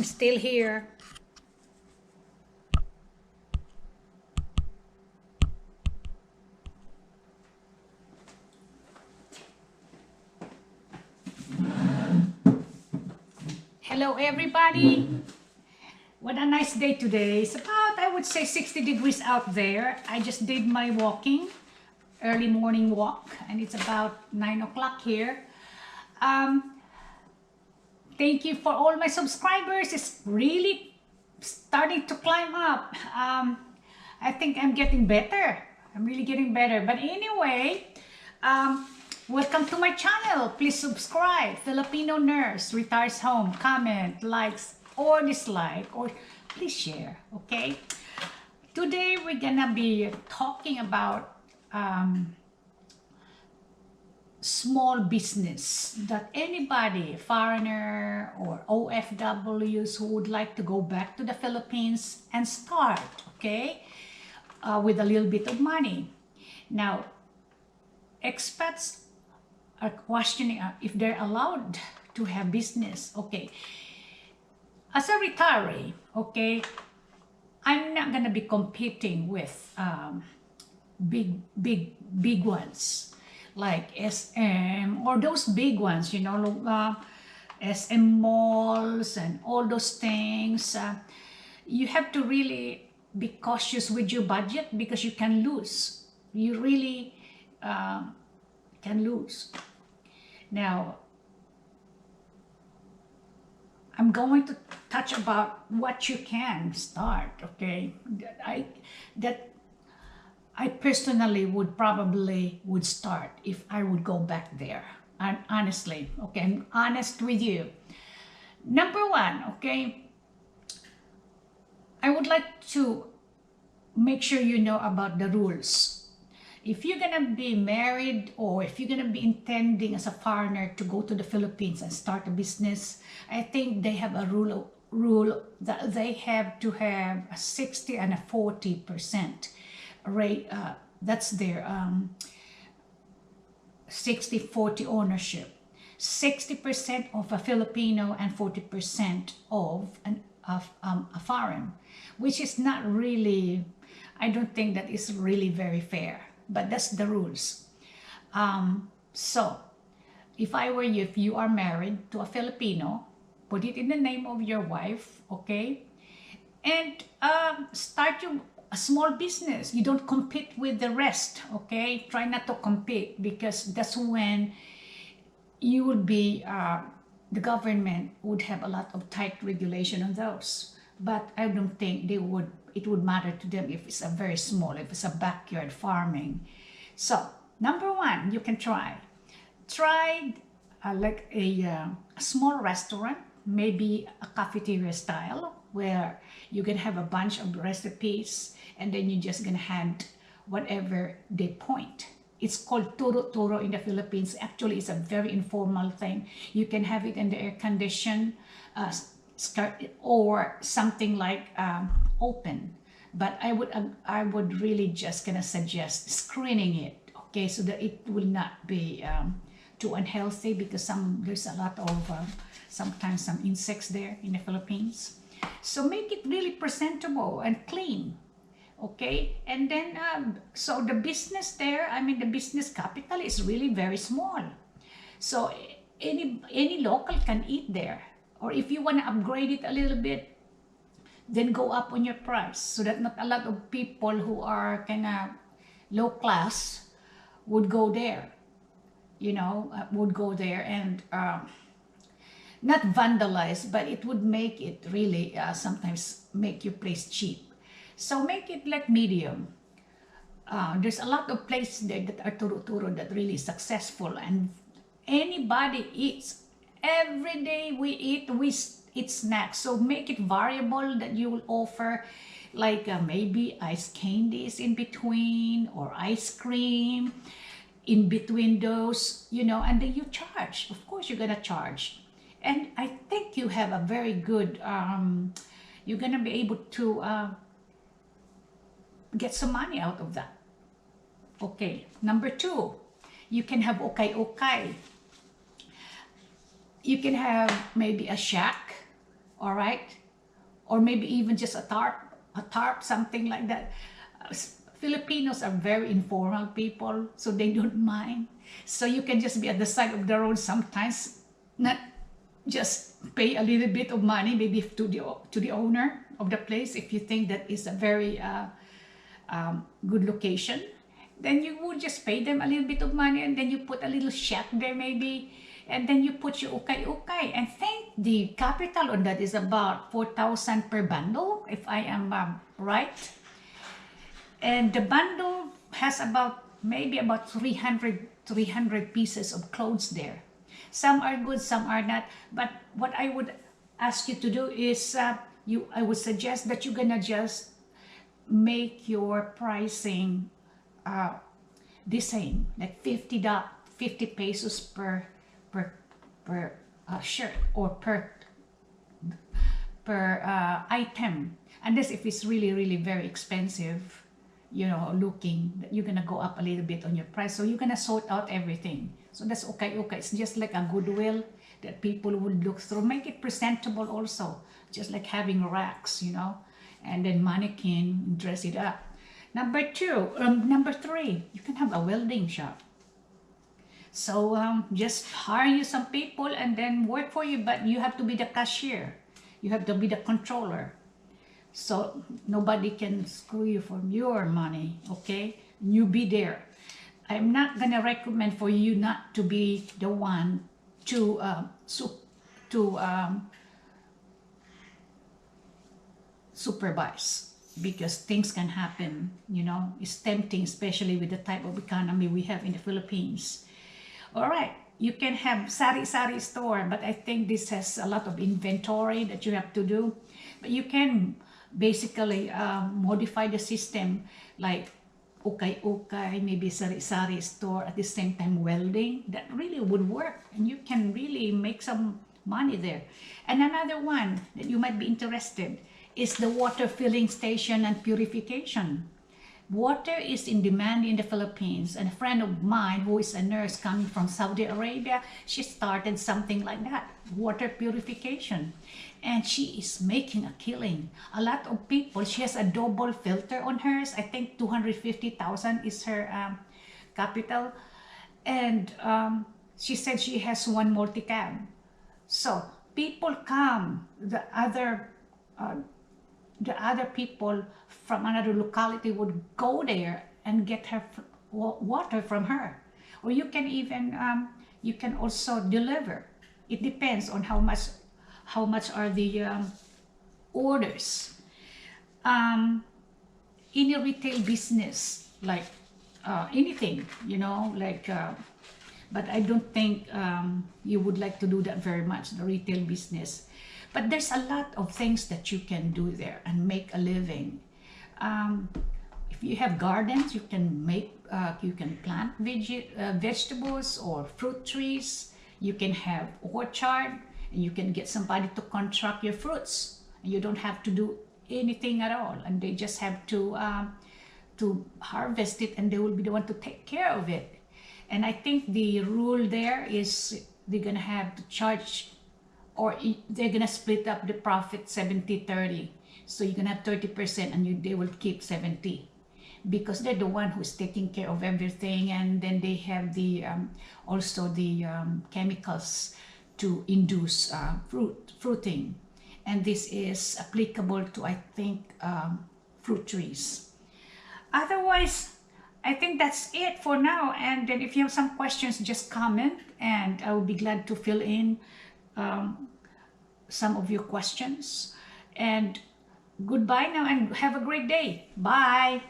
I'm still here. Hello everybody. What a nice day today. It's about, I would say, 60 degrees out there. I just did my walking, early morning walk, and it's about 9 o'clock here. Thank you for all my subscribers. It's really starting to climb up. I think I'm getting better. I'm really getting better. But anyway, welcome to my channel. Please subscribe. Filipino nurse retires home. Comment, likes, or dislike, or please share. Okay. Today we're gonna be talking about small business that anybody, foreigner or OFWs who would like to go back to the Philippines and start, okay, with a little bit of money. Now, expats are questioning if they're allowed to have business. Okay, as a retiree, okay, I'm not gonna be competing with big ones like SM or those big ones, you know, SM malls and all those things. You have to really be cautious with your budget because you can lose. You really can lose. Now, I'm going to touch about what you can start, okay? I personally would start if I would go back there. And honestly, okay, I'm honest with you. Number one, okay, I would like to make sure you know about the rules. If you're gonna be married or if you're gonna be intending as a foreigner to go to the Philippines and start a business, I think they have a rule that they have to have a 60 and a 40% rate. That's their 60-40 ownership. 60% of a Filipino and 40% of a foreign, which is not really, I don't think that is really very fair, but that's the rules. So if I were you, if you are married to a Filipino, put it in the name of your wife, okay, and start a small business. You don't compete with the rest, okay? Try not to compete because that's when you would be, the government would have a lot of tight regulation on those. But I don't think it would matter to them if it's a very small, if it's a backyard farming. So, number one, you can try like a small restaurant, maybe a cafeteria style, where you can have a bunch of recipes and then you're just gonna hand whatever they point. It's called turo in the Philippines. Actually, it's a very informal thing. You can have it in the air condition or something like open. But I would really just gonna suggest screening it, okay, so that it will not be too unhealthy because there's a lot of sometimes some insects there in the Philippines. So make it really presentable and clean, okay? And then, so the business there, I mean, the business capital is really very small. So any local can eat there. Or if you want to upgrade it a little bit, then go up on your price so that not a lot of people who are kind of low class would go there, you know, would go there and not vandalize, but it would make it really sometimes make your place cheap. So make it like medium. There's a lot of places there that are turo that really successful and anybody eats. Every day we eat snacks. So make it variable that you will offer like maybe ice candies in between or ice cream in between those, you know, and then you charge. Of course, you're gonna charge. And I think you have a very good, you're gonna be able to get some money out of that. Okay, number two, you can have okay. You can have maybe a shack all right? Or maybe even just a tarp, something like that. Filipinos are very informal people, so they don't mind. So you can just be at the side of the road sometimes, not just pay a little bit of money, maybe to the owner of the place, if you think that is a very good location. Then you would just pay them a little bit of money, and then you put a little shack there maybe, and then you put your ukay-ukay. And think the capital on that is about 4,000 per bundle, if I am right. And the bundle has maybe about 300 pieces of clothes there. Some are good, some are not. But what I would ask you to do is, I would suggest that you're gonna just make your pricing the same, like 50 pesos per shirt, or per item. Unless if it's really very expensive, you know, looking, you're gonna go up a little bit on your price. So you're gonna sort out everything. So that's okay. It's just like a goodwill that people would look through. Make it presentable also, just like having racks, you know, and then mannequin, dress it up. Number three, you can have a welding shop. So just hire you some people and then work for you, but you have to be the cashier. You have to be the controller. So nobody can screw you from your money, okay? You be there. I'm not gonna recommend for you not to be the one to supervise, because things can happen, you know. It's tempting, especially with the type of economy we have in the Philippines. All right, you can have sari-sari store, but I think this has a lot of inventory that you have to do. But you can basically modify the system, like ukay-ukay, maybe sari-sari store, at the same time welding. That really would work, and you can really make some money there. And another one that you might be interested is the water filling station and purification. Water is in demand in the Philippines, and a friend of mine who is a nurse coming from Saudi Arabia, she started something like that, water purification, and she is making a killing. A lot of people, she has a double filter on hers. I think 250,000 is her capital, and she said she has one multi-cab. So people come, the other people from another locality would go there and get her water from her. Or you can even you can also deliver. It depends on how much are the orders. In a retail business, like anything, you know, like but I don't think you would like to do that very much, the retail business. But there's a lot of things that you can do there and make a living. If you have gardens, you can plant vegetables or fruit trees. You can have orchard, and you can get somebody to contract your fruits. And you don't have to do anything at all, and they just have to harvest it, and they will be the one to take care of it. And I think the rule there is they're gonna have to charge, or they're gonna split up the profit 70-30. So you're gonna have 30%, and they will keep 70, because they're the one who's taking care of everything. And then they have the also the chemicals to induce fruiting, and this is applicable to, I think, fruit trees. Otherwise, I think that's it for now. And then if you have some questions, just comment, and I will be glad to fill in some of your questions. And goodbye now, and have a great day. Bye.